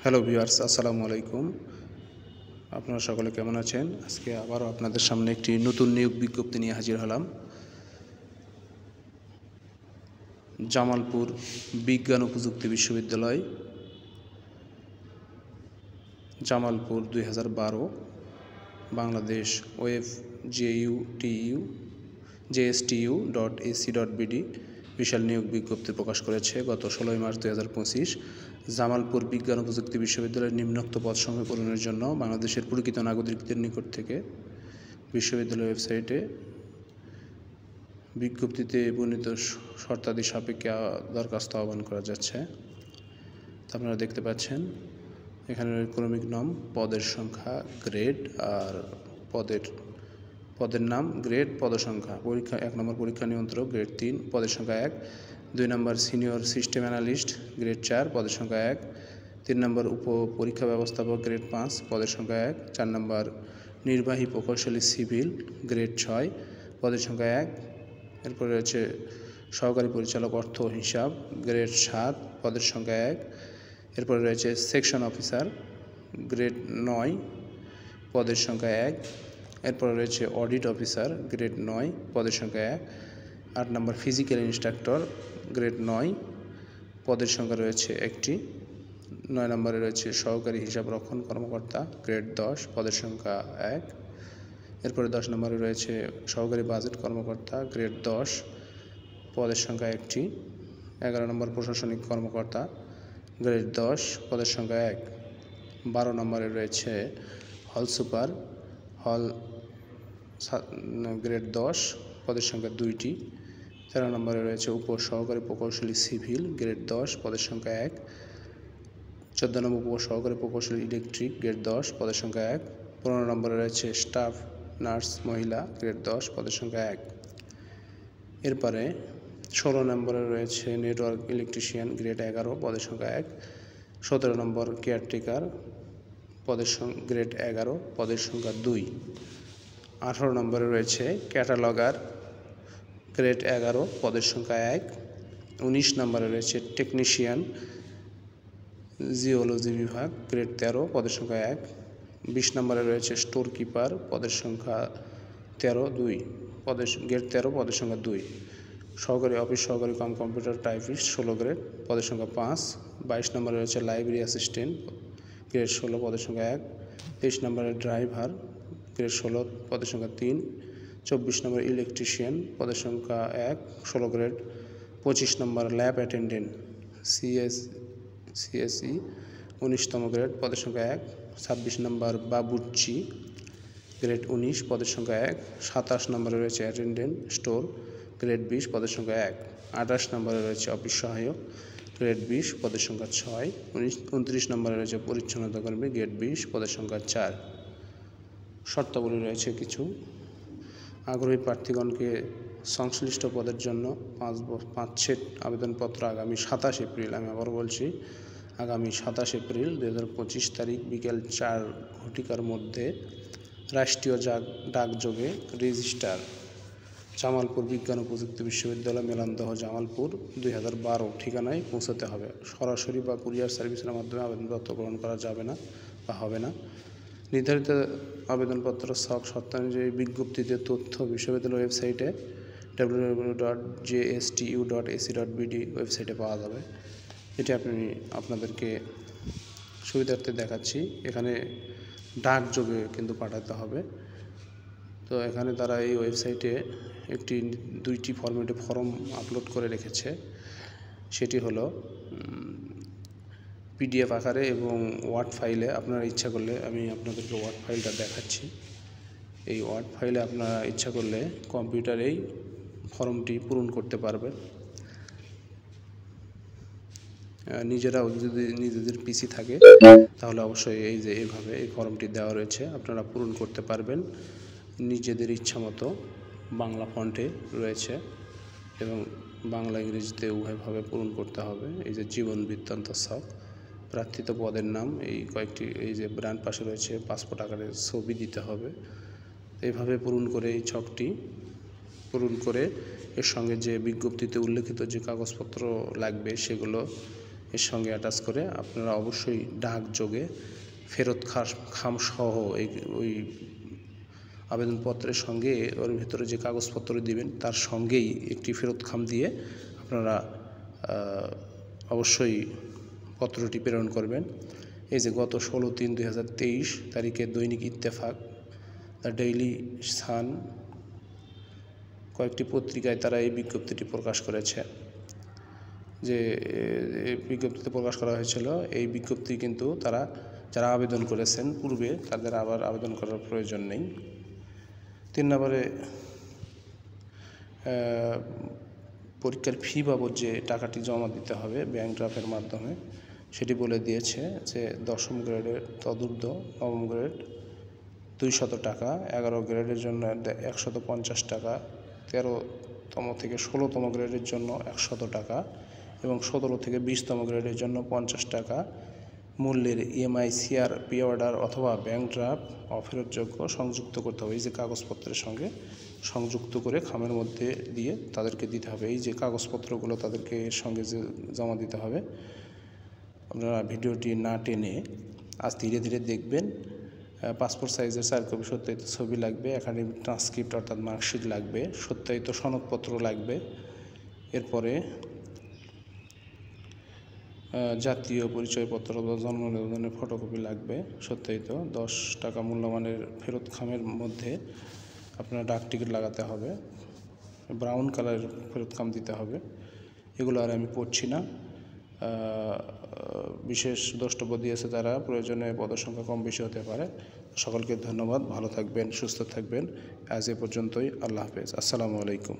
Hello viewers, আসসালামু আলাইকুম। আপনারা সকলে কেমন আছেন? আজকে আবারও আপনাদের সামনে একটি নতুন নিয়োগ বিজ্ঞপ্তি নিয়ে হাজির হলাম। জামালপুর বিজ্ঞান ও প্রযুক্তি বিশ্ববিদ্যালয়, জামালপুর 2012, বাংলাদেশ ওয়েব JSTU.ac.bd বিশাল নিয়োগ বিজ্ঞপ্তি প্রকাশ করেছে গত 16 মার্চ 2025। জামালপুর বিজ্ঞান ও প্রযুক্তি বিশ্ববিদ্যালয়ের নিম্নোক্ত পদসমূহ পূরণের জন্য বাংলাদেশের প্রকৃত নাগরিকদের নিকট থেকে বিশ্ববিদ্যালয় ওয়েবসাইটে বিজ্ঞপ্তিতে বর্ণিত শর্তাদি সাপেক্ষে দরখাস্ত আহ্বান করা যাচ্ছে। আপনারা দেখতে পাচ্ছেন এখানে ক্রমিক নাম, পদের সংখ্যা, গ্রেড আর পদের নাম, গ্রেড, পদসংখ্যা। পরীক্ষা 1 নম্বর পরীক্ষা নিয়ন্ত্রক, গ্রেড 3, পদের সংখ্যা 1। 2 নম্বর সিনিয়র সিস্টেম অ্যানালিস্ট, গ্রেড 4, পদের সংখ্যা 1। 3 নম্বর উপ পরীক্ষা ব্যবস্থাপক, গ্রেড 5, পদের সংখ্যা 1। 4 নম্বর নির্বাহী প্রকৌশলী সিভিল, গ্রেড 6, পদের সংখ্যা 1। এরপরে রয়েছে সহকারী পরিচালক অর্থ হিসাব, গ্রেড 7, পদের সংখ্যা 1। এরপরে রয়েছে সেকশন অফিসার, গ্রেড 9, পদের সংখ্যা 1। এরপরে রয়েছে অডিট অফিসার, গ্রেড 9, পদের সংখ্যা 1। 8 নম্বর ফিজিক্যাল ইন্সট্রাক্টর, গ্রেড 9, পদের সংখ্যা রয়েছে 1টি। 9 নম্বরে রয়েছে সহকারী হিসাব রক্ষণ কর্মকর্তা, গ্রেড 10, পদের সংখ্যা 1। এরপরে 10 নম্বরে রয়েছে সহকারী বাজেট কর্মকর্তা, গ্রেড 10, পদের সংখ্যা 1টি। 11 নম্বর প্রশাসনিক কর্মকর্তা, গ্রেড 10, পদের সংখ্যা 1। 12 নম্বরে রয়েছে হল সুপার, গ্রেড 10, পদের সংখ্যা 2টি। 13 নম্বরে রয়েছে উপ সহকারী প্রকৌশলী সিভিল, গ্রেড 10, পদের সংখ্যা 1। 14 নম্বর উপ সহকারী প্রকৌশলী ইলেকট্রিক, গ্রেড 10, পদের সংখ্যা 1। 15 নম্বরে রয়েছে স্টাফ নার্স মহিলা, গ্রেড 10, পদের সংখ্যা 1। এরপরে 16 নম্বরে রয়েছে নেটওয়ার্ক ইলেকট্রিশিয়ান, গ্রেড 11, পদের সংখ্যা 1। 17 নম্বর কেয়ারটেকার, গ্রেড 11, পদের সংখ্যা 2। 18 নম্বরে রয়েছে ক্যাটালগার, গ্রেড 11, পদের সংখ্যা 1। 19 নম্বরে রয়েছে টেকনিশিয়ান জিওলজি বিভাগ, গ্রেড 13, পদের সংখ্যা 1। 20 নম্বরে রয়েছে স্টোর কিপার, পদের সংখ্যা 2, গ্রেড 13, পদের সংখ্যা 2। সহকারী অফিস সহকারী কম্পিউটার টাইপিস্ট, 16, গ্রেড, পদের সংখ্যা 5। 22 নম্বরে রয়েছে লাইব্রেরি অ্যাসিস্ট্যান্ট, গ্রেড 16, পদের সংখ্যা 1। 23 নম্বরে ড্রাইভার, গ্রেড 16, পদের সংখ্যা 3। 24 নম্বর ইলেকট্রিশিয়ান, পদের সংখ্যা 1, 16, গ্রেড। 25 নম্বর ল্যাব অ্যাটেন্ডেন্ট, CSE, 19তম গ্রেড, পদের সংখ্যা 1। 26 নম্বর বাবুর্চি, গ্রেড 19, পদের সংখ্যা 1। 27 নম্বরে রয়েছে অ্যাটেন্ডেন্ট স্টোর, গ্রেড 20, পদের সংখ্যা 1। 28 নম্বরে রয়েছে অফিস সহায়ক, গ্রেড 20, পদের সংখ্যা 6। 29 নম্বরে রয়েছে পরিচ্ছন্নতা কর্মী, গ্রেড 20, পদের সংখ্যা 4। শর্তাবলী রয়েছে কিছু। আগ্রহী প্রার্থীগণকে সংশ্লিষ্ট পদের জন্য 5 সেট আবেদনপত্র আগামী 27 এপ্রিল, আমি আবার বলছি আগামী 27 এপ্রিল 2025 তারিখ বিকেল 4 ঘটিকার মধ্যে রাষ্ট্রীয় ডাকযোগে রেজিস্টার জামালপুর বিজ্ঞান ও প্রযুক্তি বিশ্ববিদ্যালয়, মেলান্দহ, জামালপুর 2012 ঠিকানায় পৌঁছাতে হবে। সরাসরি বা কুরিয়ার সার্ভিসের মাধ্যমে আবেদনপত্র গ্রহণ করা যাবে না বা হবে না। নির্ধারিত আবেদনপত্র শর্তানুযায়ী বিজ্ঞপ্তিতে তথ্য বিশ্ববিদ্যালয় ওয়েবসাইটে www.jstu.ac.bd ওয়েবসাইটে পাওয়া যাবে। এটি আপনাদেরকে সুবিধার্থে দেখাচ্ছি। এখানে ডাকযোগে কিন্তু পাঠাতে হবে। তো এখানে তারা এই ওয়েবসাইটে 2টি ফরম্যাটে ফর্ম আপলোড করে রেখেছে। সেটি হলো PDF আকারে এবং ওয়ার্ড ফাইলে। আপনারা ইচ্ছা করলে আমি আপনাদেরকে ওয়ার্ড ফাইলটা দেখাচ্ছি। এই ওয়ার্ড ফাইলে আপনারা ইচ্ছা করলে কম্পিউটারেই ফর্মটি পূরণ করতে পারবেন। নিজেরাও যদি নিজেদের PC থাকে তাহলে অবশ্যই এইভাবে এই ফর্মটি দেওয়া রয়েছে, আপনারা পূরণ করতে পারবেন নিজেদের ইচ্ছা মতো। বাংলা ফন্টে রয়েছে এবং বাংলা ইংরেজিতে উভয়ভাবে পূরণ করতে হবে। এই যে জীবন বৃত্তান্ত ছক, প্রার্থিত পদের নাম, এই যে ডান পাশে রয়েছে পাসপোর্ট আকারের ছবি দিতে হবে। এইভাবে পূরণ করে এই ছকটি পূরণ করে এর সঙ্গে যে বিজ্ঞপ্তিতে উল্লেখিত যে কাগজপত্র লাগবে সেগুলো এর সঙ্গে অ্যাটাচ করে আপনারা অবশ্যই ডাকযোগে ফেরত খাম সহ ওই আবেদনপত্রের সঙ্গে ওর ভিতরে যে কাগজপত্র দিবেন তার সঙ্গেই একটি ফেরত খাম দিয়ে আপনারা অবশ্যই পত্রটি প্রেরণ করবেন। এই যে গত 16/3/2023 তারিখে দৈনিক ইত্তেফাক, দ্য ডেইলি সান কয়েকটি পত্রিকায় তারা এই বিজ্ঞপ্তিটি প্রকাশ করেছে। যে বিজ্ঞপ্তিতে প্রকাশ করা হয়েছিল, এই বিজ্ঞপ্তি কিন্তু যারা আবেদন করেছেন পূর্বে তাদের আবার আবেদন করার প্রয়োজন নেই। 3 নম্বরে পরীক্ষার ফি বাবদ যে টাকাটি জমা দিতে হবে ব্যাংক ড্রাফটের মাধ্যমে সেটি বলে দিয়েছে যে 10ম গ্রেডের তদূর্ধ্ব 9ম গ্রেড 200 টাকা, 11 গ্রেডের জন্য 150 টাকা, 13তম থেকে 16তম গ্রেডের জন্য 100 টাকা এবং 17 থেকে 20তম গ্রেডের জন্য 50 টাকা মূল্যের EMI শেয়ার পে অর্ডার অথবা ব্যাংক ড্রাফট অফেরতযোগ্য সংযুক্ত করতে হবে। এই যে কাগজপত্রের সঙ্গে সংযুক্ত করে খামের মধ্যে দিয়ে তাদেরকে দিতে হবে। এই যে কাগজপত্রগুলো তাদেরকে এর সঙ্গে যে জমা দিতে হবে। আপনারা ভিডিওটি না টেনে আজ ধীরে ধীরে দেখবেন। পাসপোর্ট সাইজের 4 কপি সত্যায়িত ছবি লাগবে, একাডেমিক ট্রান্সক্রিপ্ট অর্থাৎ মার্কশিট লাগবে, সত্যায়িত সনদপত্র লাগবে। এরপরে জাতীয় পরিচয়পত্র বা জন্ম নিবন্ধনের ফটোকপি লাগবে সত্যায়িত। 10 টাকা মূল্যমানের ফেরত খামের মধ্যে আপনার ডাক টিকিট লাগাতে হবে, ব্রাউন কালারের ফেরত খাম দিতে হবে। এগুলো আর আমি পড়ছি না। বিশেষ দ্রষ্টব্য দিয়েছে তারা, প্রয়োজনে পদের সংখ্যা কম বেশি হতে পারে। সকলকে ধন্যবাদ, ভালো থাকবেন, সুস্থ থাকবেন। আজ এ পর্যন্তই। আল্লাহ হাফেজ। আসসালামু আলাইকুম।